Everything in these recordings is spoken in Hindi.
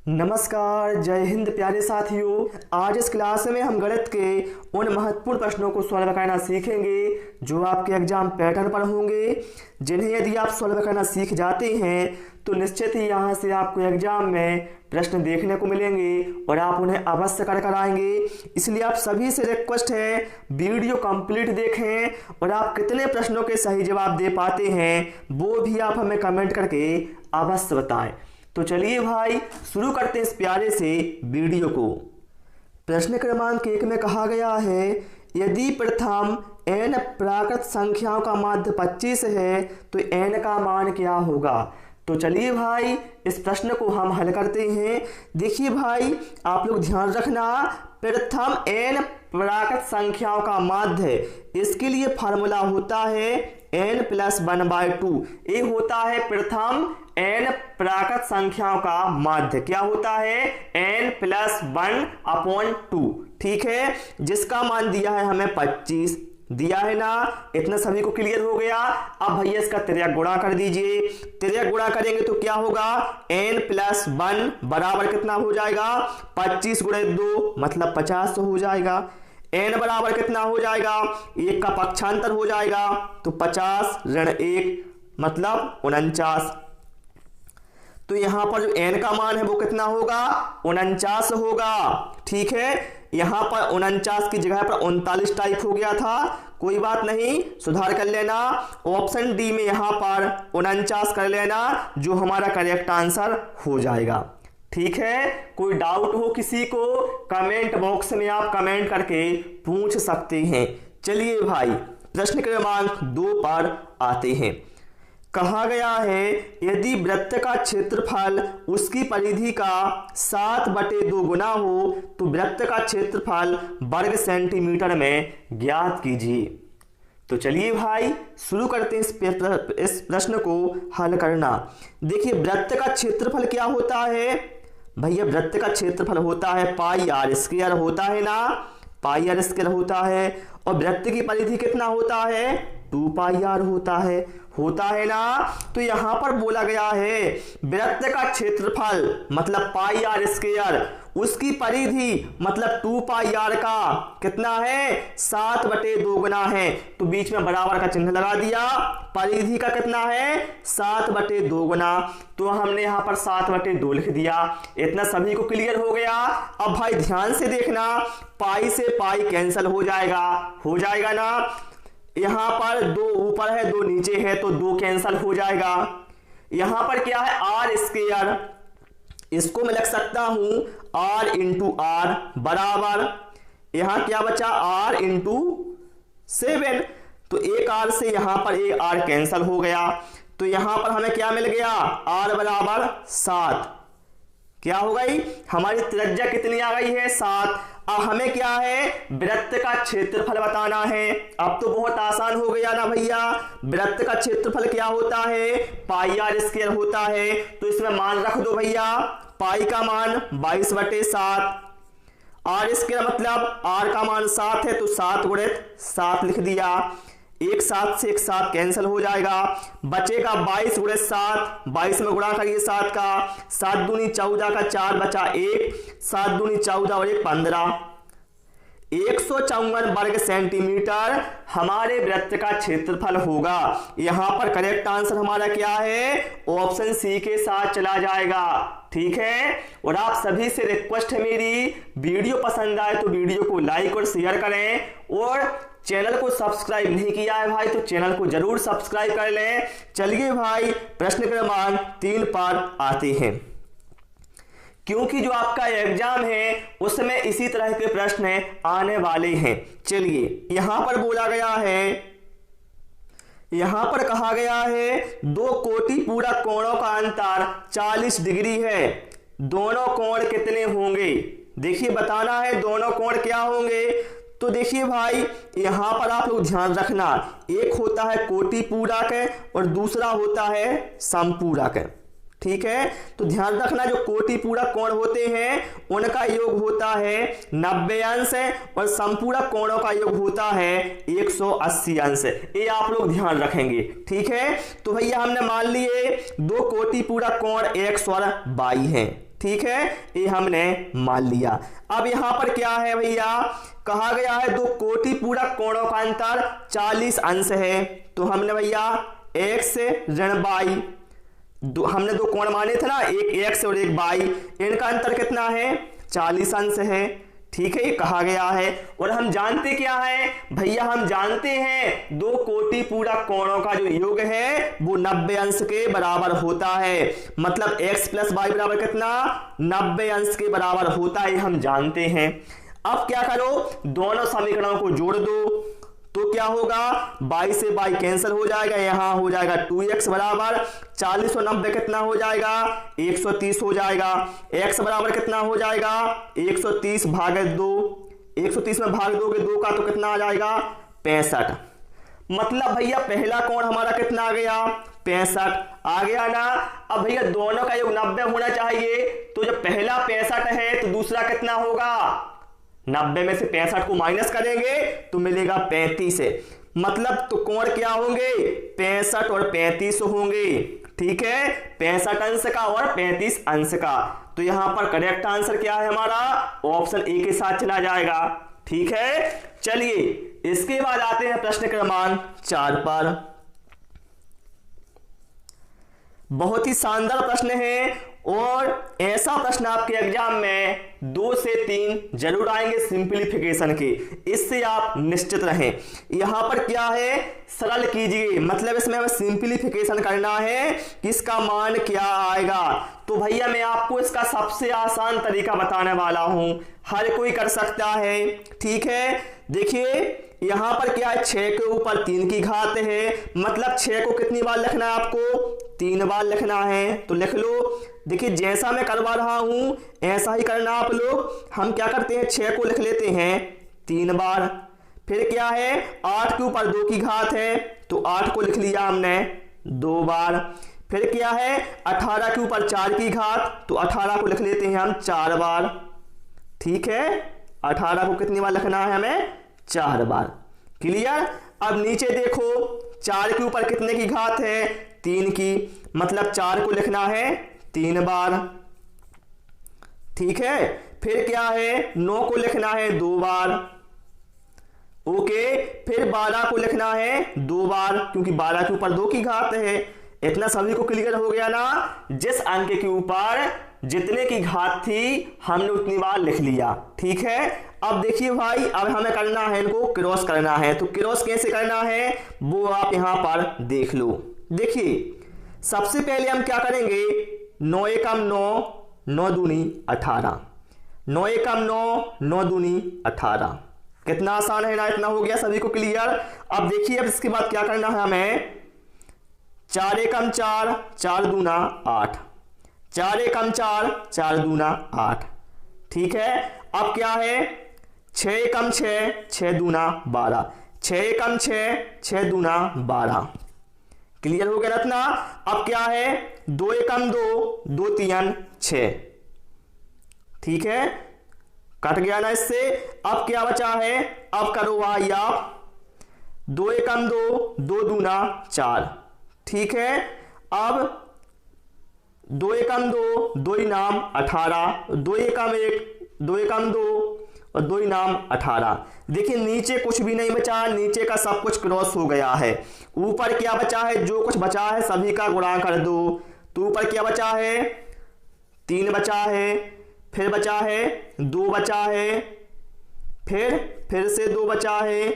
नमस्कार, जय हिंद प्यारे साथियों। आज इस क्लास में हम गणित के उन महत्वपूर्ण प्रश्नों को सॉल्व करना सीखेंगे जो आपके एग्जाम पैटर्न पर होंगे, जिन्हें यदि आप सॉल्व करना सीख जाते हैं तो निश्चित ही यहाँ से आपको एग्जाम में प्रश्न देखने को मिलेंगे और आप उन्हें अवश्य कर आएंगे। इसलिए आप सभी से रिक्वेस्ट है, वीडियो कंप्लीट देखें और आप कितने प्रश्नों के सही जवाब दे पाते हैं वो भी आप हमें कमेंट करके अवश्य बताएं। तो चलिए भाई शुरू करते हैं इस प्यारे से वीडियो को। प्रश्न क्रमांक 1 में कहा गया है, यदि प्रथम n प्राकृत संख्याओं का माध्य 25 है तो n का मान क्या होगा। तो चलिए भाई इस प्रश्न को हम हल करते हैं। देखिए भाई आप लोग ध्यान रखना, प्रथम n प्राकृत संख्याओं का माध्य, इसके लिए फार्मूला होता है n + 1/2। ये होता है प्रथम n प्राकृत संख्याओं का माध्य। क्या होता है? n + 1/2। ठीक है, जिसका मान दिया है हमें 25 दिया है ना। इतना सभी को क्लियर हो गया। अब भैया इसका त्रिज्या गुणा कर दीजिए। त्रिज्या गुणा करेंगे तो क्या होगा? n + 1 बराबर कितना हो जाएगा? 25 × 2 मतलब 50 हो जाएगा। n बराबर कितना हो जाएगा? 1 का पक्षांतर हो जाएगा तो 50 ऋण 1 मतलब 49। तो यहां पर जो n का मान है वो कितना होगा? 49 होगा। ठीक है, यहां पर 49 की जगह पर 39 टाइप हो गया था, कोई बात नहीं, सुधार कर लेना। ऑप्शन डी में यहां पर 49 कर लेना जो हमारा करेक्ट आंसर हो जाएगा। ठीक है, कोई डाउट हो किसी को कमेंट बॉक्स में आप कमेंट करके पूछ सकते हैं। चलिए भाई प्रश्न क्रमांक 2 पर आते हैं। कहा गया है, यदि वृत्त का क्षेत्रफल उसकी परिधि का 7/2 गुना हो तो वृत्त का क्षेत्रफल वर्ग सेंटीमीटर में ज्ञात कीजिए। तो चलिए भाई शुरू करते हैं इस प्रश्न को हल करना। देखिए वृत्त का क्षेत्रफल क्या होता है भैया? वृत्त का क्षेत्रफल होता है πr² होता है ना, πr² होता है। और वृत्त की परिधि कितना होता है? 2πr होता है ना। तो यहां पर बोला गया है वृत्त का क्षेत्रफल मतलब πr², उसकी परिधि मतलब 2πr का कितना है? 7/2 गुना है। तो बीच में बराबर का चिन्ह लगा दिया। परिधि का कितना है? 7/2 गुना। तो हमने यहां पर 7/2 लिख दिया। इतना सभी को क्लियर हो गया। अब भाई ध्यान से देखना, पाई से पाई कैंसिल हो जाएगा ना। यहां पर 2 ऊपर है 2 नीचे है तो 2 कैंसिल हो जाएगा। यहां पर क्या है? r², इसको मैं लिख सकता हूं r × r बराबर, यहां क्या बचा? r × 7। तो एक r से यहां पर एक r कैंसिल हो गया। तो यहां पर हमें क्या मिल गया? r बराबर 7। क्या हो गई? हमारी त्रिज्या कितनी आ गई है? 7। अब हमें क्या है? वृत्त का क्षेत्रफल बताना है। अब तो बहुत आसान हो गया ना भैया। वृत्त का क्षेत्रफल क्या होता है? πr² होता है। तो इसमें मान रख दो भैया। पाई का मान 22/7, r² मतलब r का मान 7 है तो 7 × 7 लिख दिया। एक 7 से एक 7 कैंसिल हो जाएगा, बचेगा 22 × 7। 22 में गुणा करिए 7 का, 7 दूनी 14 का 4 बचा 1, 7 दूनी 14 और 1 15। 154 वर्ग सेंटीमीटर हमारे वृत्त का क्षेत्रफल होगा। यहां पर करेक्ट आंसर हमारा क्या है? ऑप्शन सी के साथ चला जाएगा। ठीक है, और आप सभी से रिक्वेस्ट है मेरी, वीडियो पसंद आए तो वीडियो को लाइक और शेयर करें और चैनल को सब्सक्राइब नहीं किया है भाई तो चैनल को जरूर सब्सक्राइब कर लें। चलिए भाई प्रश्न क्रमांक 3 पर आते हैं। क्योंकि जो आपका एग्जाम है उसमें इसी तरह के प्रश्न आने वाले हैं। चलिए यहां पर बोला गया है, यहां पर कहा गया है 2 कोटि पूरक कोणों का अंतर 40 डिग्री है। दोनों कोण कितने होंगे? देखिए बताना है दोनों कोण क्या होंगे। तो देखिए भाई यहां पर आप लोग ध्यान रखना, एक होता है कोटि पूरक और दूसरा होता है समपूरक। ठीक है, तो ध्यान रखना जो कोटि पूरक कोण होते हैं उनका योग होता है 90 अंश और समपूरक कोणों का योग होता है 180 अंश। ये आप लोग ध्यान रखेंगे। ठीक है, तो भैया हमने मान लिए 2 कोटि पूरक कोण x और y हैं। ठीक है, ये हमने मान लिया। अब यहां पर क्या है भैया, कहा गया है दो कोटि पूरक कोणों का अंतर 40 अंश है। तो हमने भैया x ऋण y, हमने दो कोण माने थे ना, एक x और एक y, इनका अंतर कितना है 40 अंश है। ठीक है, ये कहा गया है। और हम जानते क्या है भैया, हम जानते हैं दो कोटि पूरक कोणों का जो योग है वो 90 अंश के बराबर होता है। मतलब x प्लस वाई बराबर कितना 90 अंश के बराबर होता है, हम जानते हैं। अब क्या करो, दोनों समीकरणों को जोड़ दो तो क्या होगा, y से y कैंसिल हो जाएगा, यहां हो जाएगा 2x बराबर 40 और 90 कितना हो जाएगा 130 हो जाएगा। x बराबर कितना हो जाएगा 130 भागे 2, 130 में भाग दोगे 2 का तो कितना आ जाएगा 65। मतलब भैया पहला कोण हमारा कितना आ गया 65 आ गया ना। अब भैया दोनों का योग 90 होना चाहिए, तो जब पहला 65 है तो दूसरा कितना होगा, 90 में से 65 को माइनस करेंगे तो मिलेगा 35 है। मतलब तो कोण क्या होंगे 65 और 35 होंगे। ठीक है, 65 अंश का और 35 अंश का। तो यहां पर करेक्ट आंसर क्या है हमारा, ऑप्शन ए के साथ चला जाएगा। ठीक है, चलिए इसके बाद आते हैं प्रश्न क्रमांक 4 पर। बहुत ही शानदार प्रश्न है और ऐसा प्रश्न आपके एग्जाम में 2 से 3 जरूर आएंगे सिंपलीफिकेशन के, इससे आप निश्चित रहें। यहां पर क्या है, सरल कीजिए, मतलब इसमें हमें सिंपलीफिकेशन करना है कि इसका मान क्या आएगा। तो भैया मैं आपको इसका सबसे आसान तरीका बताने वाला हूं, हर कोई कर सकता है। ठीक है, देखिए यहां पर क्या है 6 के ऊपर 3 की घात है, मतलब 6 को कितनी बार लिखना है आपको 3 बार लिखना है, तो लिख लो। देखिए जैसा मैं करवा रहा हूं ऐसा ही करना आप लोग। हम क्या करते हैं 6 को लिख लेते हैं 3 बार, फिर क्या है 8 के ऊपर 2 की घात है तो 8 को लिख लिया हमने 2 बार, फिर क्या है 18 के ऊपर 4 की घात तो 18 को लिख लेते हैं हम 4 बार। ठीक है, 18 को कितनी बार लिखना है हमें 4 बार। क्लियर। अब नीचे देखो 4 के ऊपर कितने की घात है 3 की, मतलब 4 को लिखना है 3 बार। ठीक है, फिर क्या है 9 को लिखना है 2 बार। ओके, फिर 12 को लिखना है 2 बार, क्योंकि 12 के ऊपर 2 की घात है। इतना सभी को क्लियर हो गया ना, जिस अंक के ऊपर जितने की घात थी हमने उतनी बार लिख लिया। ठीक है, अब देखिए भाई, अब हमें करना है इनको क्रॉस करना है, तो क्रॉस कैसे करना है वो आप यहां पर देख लो। देखिए सबसे पहले हम क्या करेंगे 9 एकम 9, 9 दूनी 18, 9 एकम 9, 9 दूनी 18। कितना आसान है ना, इतना हो गया सभी को क्लियर। अब देखिए अब इसके बाद क्या करना है हमें 4 एकम 4, 4 दूना 8, 4 एकम 4, 4 दूना 8। ठीक है, अब क्या है 6 एकम 6, 6 दूना 12, 6 एकम 6, 6 दूना 12। क्लियर हो गया ना इतना। अब क्या है 2 एकम 2, 2 3 6। ठीक है, कट गया ना इससे। अब क्या बचा है, अब करो भाई आप 2 एकम 2, 2 दूना 4। ठीक है, अब 2 एकम 2, 2 इनाम 18, 2 एकम 1, 2 एकम 2 और 2 इनाम 18। देखिए नीचे कुछ भी नहीं बचा, नीचे का सब कुछ क्रॉस हो गया है। ऊपर क्या बचा है, जो कुछ बचा है सभी का गुणा कर दो। तो ऊपर क्या बचा है 3 बचा है, फिर बचा है 2 बचा है, फिर से 2 बचा है,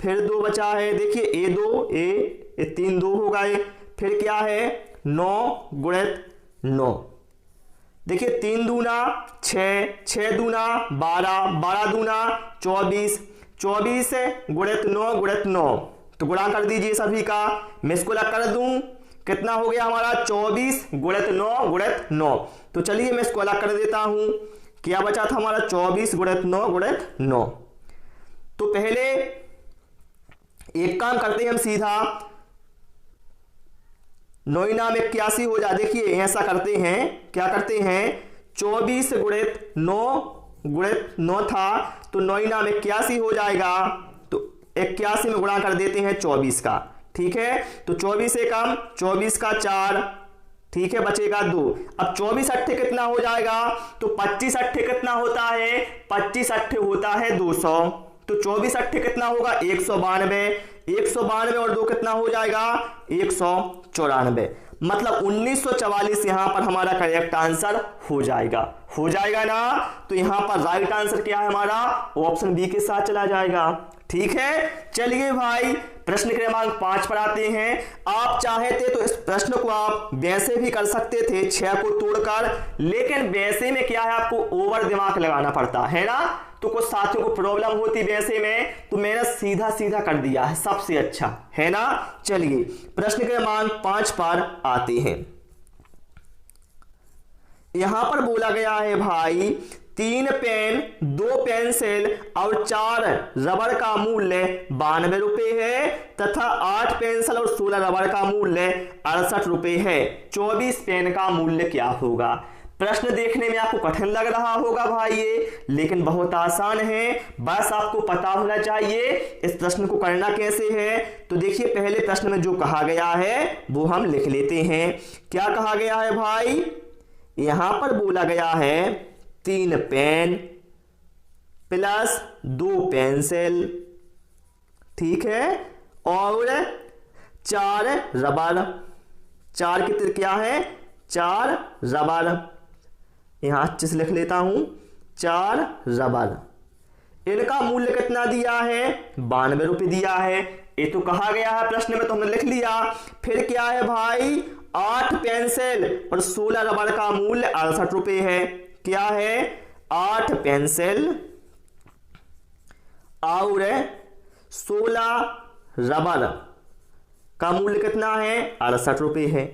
फिर 2 बचा है। देखिए ये 3 2 हो गए, फिर क्या है 9 गुणित 9। देखिए 3 दूना 6, 6 दूना 12, 12 दूना 24, 24 गुणित 9 गुणित 9। तो गुणा कर दीजिए सभी का, मैं इसको अलग कर दूं, कितना हो गया हमारा 24 गुणित 9 गुणित 9। तो चलिए मैं इसको अलग कर देता हूं, क्या बचा था हमारा 24 गुणित 9 गुणित 9। तो पहले एक काम करते हैं हम सीधा 9 इनाम 81 हो जाए। देखिए ऐसा करते हैं, क्या करते हैं 24 गुणित 9 था तो 9 इनाम 81 हो जाएगा, तो 81 में गुणा कर देते हैं 24 का। ठीक है, तो 24 एकम 24 का 4, ठीक है, बचेगा 2। अब 24 अट्ठे कितना हो जाएगा, तो 25 अट्ठे कितना होता है, 25 अट्ठे होता है 200, तो 24 अट्ठे कितना होगा 192, 192 और 2 कितना हो जाएगा 194, मतलब 1944 यहां पर हमारा करेक्ट आंसर हो जाएगा ना। तो यहां पर राइट आंसर क्या है हमारा, ऑप्शन बी के साथ चला जाएगा। ठीक है, चलिए भाई प्रश्न क्रमांक 5 पर आते हैं। आप चाहे थे तो इस प्रश्न को आप वैसे भी कर सकते थे 6 को तोड़कर, लेकिन वैसे में क्या है आपको ओवर दिमाग लगाना पड़ता है ना, तो कुछ साथियों को प्रॉब्लम होती वैसे में, तो मैंने सीधा सीधा कर दिया है, सबसे अच्छा है ना। चलिए प्रश्न क्रमांक 5 पर आते हैं। यहां पर बोला गया है भाई 3 पेन 2 पेंसिल और 4 रबड़ का मूल्य 92 रुपए है तथा 8 पेंसिल और 16 रबड़ का मूल्य 68 रुपए है। 24 पेन का मूल्य क्या होगा। प्रश्न देखने में आपको कठिन लग रहा होगा भाई ये, लेकिन बहुत आसान है, बस आपको पता होना चाहिए इस प्रश्न को करना कैसे है। तो देखिए पहले प्रश्न में जो कहा गया है वो हम लिख लेते हैं। क्या कहा गया है भाई, यहां पर बोला गया है 3 पेन प्लस 2 पेंसिल, ठीक है, और 4 रबड़, 4 कितने क्या है 4 रबड़, यहां अच्छे से लिख लेता हूं 4 रबड़, इनका मूल्य कितना दिया है 92 रुपए दिया है। ये तो कहा गया है प्रश्न में, तो हमने लिख लिया। फिर क्या है भाई 8 पेंसिल और 16 रबड़ का मूल्य 68 रुपए है। क्या है 8 पेंसिल और 16 रबड़ का मूल्य कितना है 68 रुपए है।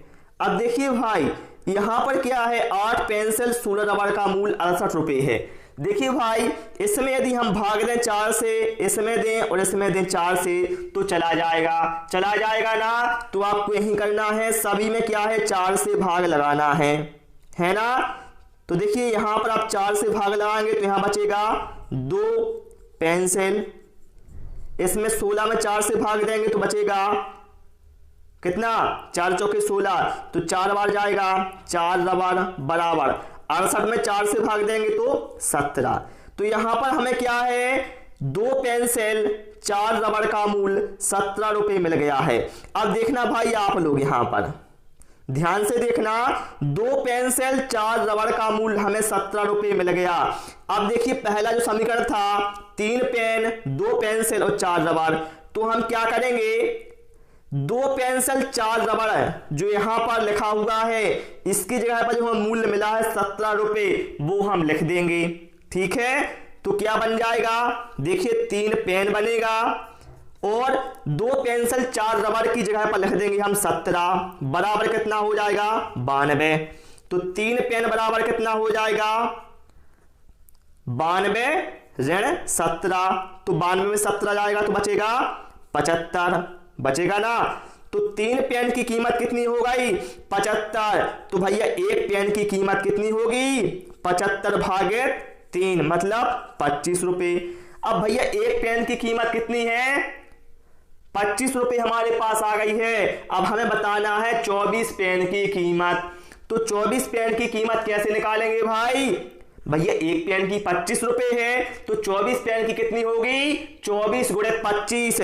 अब देखिए भाई यहां पर क्या है 8 पेंसिल 16 रबड़ का मूल्य 68 रुपए है। देखिए भाई इसमें यदि हम भाग दें 4 से, इसमें दें और इसमें दें 4 से, तो चला जाएगा ना। तो आपको यही करना है, सभी में क्या है 4 से भाग लगाना है ना। तो देखिए यहां पर आप 4 से भाग लगाएंगे तो यहां बचेगा 2 पेंसिल, इसमें 16 में 4 से भाग देंगे तो बचेगा कितना 4 चौके 16, तो 4 बार जाएगा 4 रबड़ बराबर 68 में 4 से भाग देंगे तो 17। तो यहां पर हमें क्या है 2 पेंसिल 4 रबड़ का मूल्य 17 रुपए मिल गया है। अब देखना भाई आप लोग यहां पर ध्यान से देखना, 2 पेंसिल 4 रबड़ का मूल्य हमें 17 रुपए मिल गया। अब देखिए पहला जो समीकरण था 3 पेन 2 पेंसिल और 4 रबड़, तो हम क्या करेंगे 2 पेंसिल 4 रबड़ जो यहां पर लिखा हुआ है इसकी जगह पर जो हमें मूल्य मिला है 17 रुपए वो हम लिख देंगे। ठीक है, तो क्या बन जाएगा देखिए 3 पेन बनेगा और 2 पेंसिल 4 रबड़ की जगह पर लिख देंगे हम 17 बराबर कितना हो जाएगा 92। तो 3 पेन बराबर कितना हो जाएगा 92 ऋण 17, तो 92 में 17 जाएगा तो बचेगा 75, बचेगा ना। तो 3 पेन की कीमत कितनी हो गई 75, तो भैया 1 पेन की कीमत कितनी होगी 75 भागित 3 मतलब 25 रुपए। अब भैया 1 पेन की कीमत कितनी है 25 रुपए हमारे पास आ गई है। अब हमें बताना है 24 पेन की कीमत। तो 24 पेन की कीमत कैसे निकालेंगे भाई, भैया 1 पेन की 25 रुपए है तो 24 पेन की कितनी होगी 24 गुणे 25,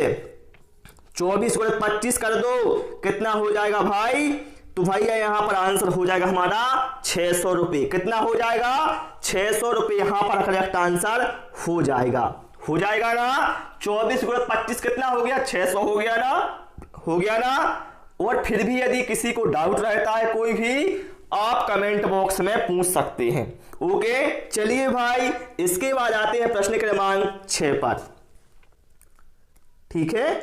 24 गुणे 25 कर दो कितना हो जाएगा भाई, तो भैया यहां पर आंसर हो जाएगा हमारा 600 रुपए। कितना हो जाएगा 600 रुपए, यहां पर करेक्ट आंसर हो जाएगा ना। 24 गुणे 25 कितना हो गया 600 हो गया ना। और फिर भी यदि किसी को डाउट रहता है कोई भी, आप कमेंट बॉक्स में पूछ सकते हैं। ओके चलिए भाई इसके बाद आते हैं प्रश्न क्रमांक 6 पर। ठीक है,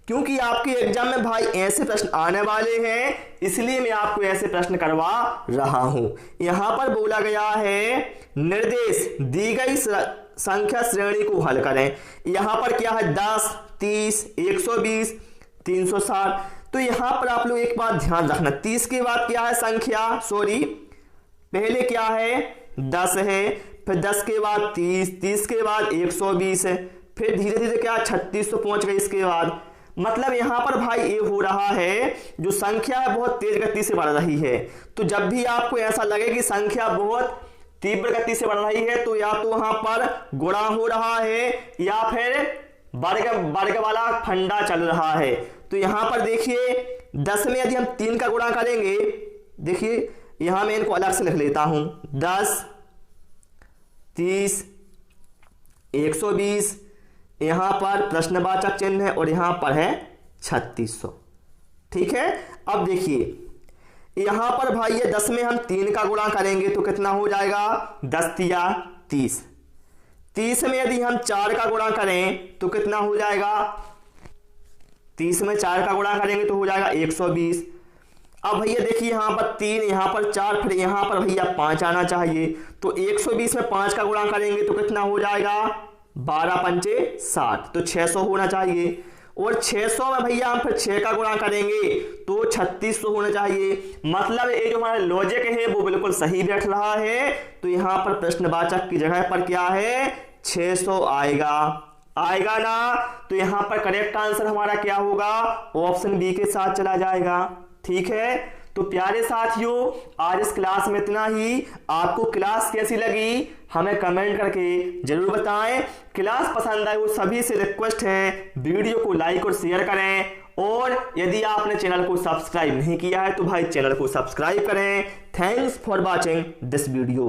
क्योंकि आपके एग्जाम में भाई ऐसे प्रश्न आने वाले हैं इसलिए मैं आपको ऐसे प्रश्न करवा रहा हूं। यहां पर बोला गया है निर्देश दी गई संख्या श्रेणी को हल करें। यहां पर क्या है 10, 30, 120, 360। तो यहां पर आप लोग एक बात ध्यान रखना, 30 के बाद क्या है संख्या, पहले क्या है 10 है, फिर 10 के बाद 30, 30 के बाद 120 है, फिर धीरे धीरे क्या 3600 पहुंच गई इसके बाद। मतलब यहाँ पर भाई ये हो रहा है जो संख्या है बहुत तेज गति से बढ़ रही है। तो जब भी आपको ऐसा लगे कि संख्या बहुत तीव्र गति से बढ़ रही है तो या तो वहां पर गुणा हो रहा है या फिर वर्ग वाला फंडा चल रहा है। तो यहां पर देखिए 10 में यदि हम 3 का गुणा करेंगे, देखिए यहां मैं इनको अलग से लिख लेता हूं, 10, 30, 120, यहां पर प्रश्नवाचक चिन्ह है और यहां पर है 3600। ठीक है, अब देखिए यहां पर भाई ये 10 में हम 3 का गुणा करेंगे तो कितना हो जाएगा, 10 तिया 30। 30 में यदि हम 4 का गुणा करें तो कितना हो जाएगा, 30 में 4 का गुणा करेंगे तो हो जाएगा 120। अब भैया देखिए यहां पर 3, यहां पर 4, फिर यहां पर भैया 5 आना चाहिए। तो 120 में 5 का गुणा करेंगे तो कितना हो जाएगा, 12 पंचे 60, तो 600 होना चाहिए। और 600 में भैया हम फिर 6 का गुणा करेंगे तो 3600 होना चाहिए। मतलब ये जो हमारा लॉजिक है वो बिल्कुल सही बैठ रहा है। तो यहां पर प्रश्नवाचक की जगह पर क्या है, 600 आएगा ना। तो यहां पर करेक्ट आंसर हमारा क्या होगा, ऑप्शन बी के साथ चला जाएगा। ठीक है, तो प्यारे साथियों आज इस क्लास में इतना ही। आपको क्लास कैसी लगी हमें कमेंट करके जरूर बताएं। क्लास पसंद आई वो सभी से रिक्वेस्ट है वीडियो को लाइक और शेयर करें। और यदि आपने चैनल को सब्सक्राइब नहीं किया है तो भाई चैनल को सब्सक्राइब करें। Thanks for watching this video.